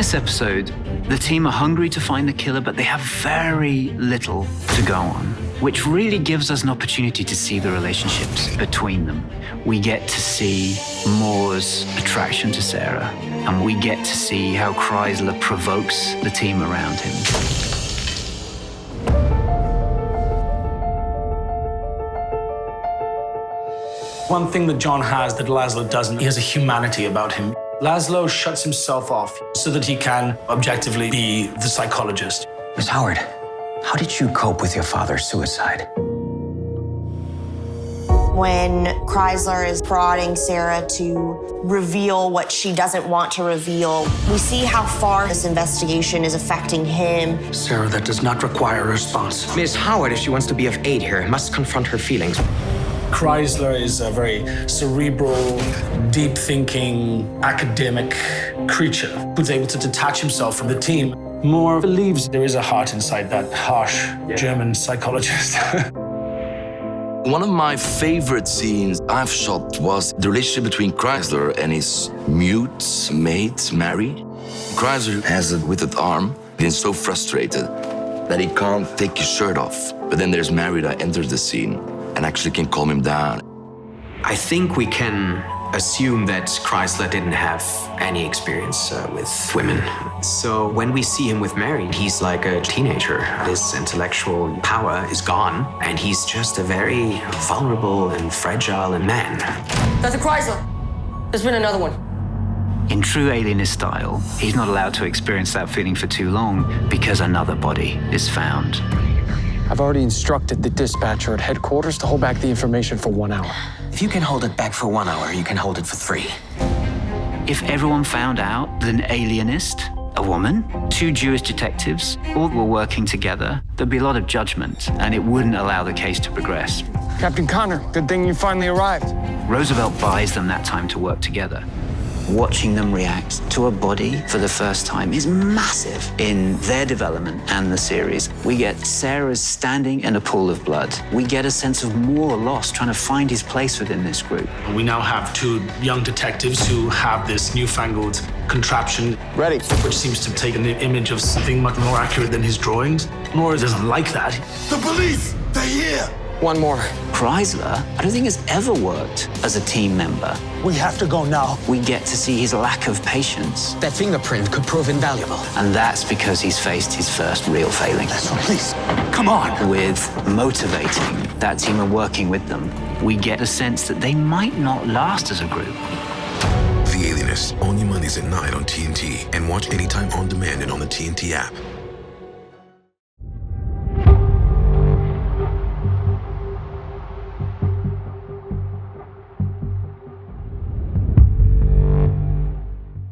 this episode, the team are hungry to find the killer, but they have very little to go on, which really gives us an opportunity to see the relationships between them. We get to see Moore's attraction to Sarah, and we get to see how Kreizler provokes the team around him. One thing that John has that Laszlo doesn't, he has a humanity about him. Laszlo shuts himself off so that he can objectively be the psychologist. Miss Howard, how did you cope with your father's suicide? When Kreizler is prodding Sarah to reveal what she doesn't want to reveal, we see how far this investigation is affecting him. Sarah, that does not require a response. Miss Howard, if she wants to be of aid here, must confront her feelings. Kreizler is a very cerebral, deep-thinking, academic creature who's able to detach himself from the team. Moore believes there is a heart inside that harsh German psychologist. One of my favorite scenes I've shot was the relationship between Kreizler and his mute mate, Mary. Kreizler has a withered arm. He's so frustrated that he can't take his shirt off. But then there's Mary that enters the scene and actually can calm him down. I think we can assume that Kreizler didn't have any experience with women. So when we see him with Mary, he's like a teenager. His intellectual power is gone, and he's just a very vulnerable and fragile man. Dr. Kreizler, there's been another one. In true Alienist style, he's not allowed to experience that feeling for too long because another body is found. I've already instructed the dispatcher at headquarters to hold back the information for 1 hour. If you can hold it back for 1 hour, you can hold it for 3. If everyone found out that an alienist, a woman, 2 Jewish detectives, all were working together, there'd be a lot of judgment, and it wouldn't allow the case to progress. Captain Connor, good thing you finally arrived. Roosevelt buys them that time to work together. Watching them react to a body for the first time is massive in their development and the series. We get Sarah standing in a pool of blood. We get a sense of Moore lost, trying to find his place within this group. We now have 2 young detectives who have this newfangled contraption. Ready. Which seems to take an image of something much more accurate than his drawings. Moore doesn't like that. The police! They're here! One more. Kreizler, I don't think has ever worked as a team member. We have to go now. We get to see his lack of patience. That fingerprint could prove invaluable. And that's because he's faced his first real failing. Please, come on. With motivating that team and working with them, we get a sense that they might not last as a group. The Alienist, only Mondays at 9 on TNT, and watch anytime on demand and on the TNT app.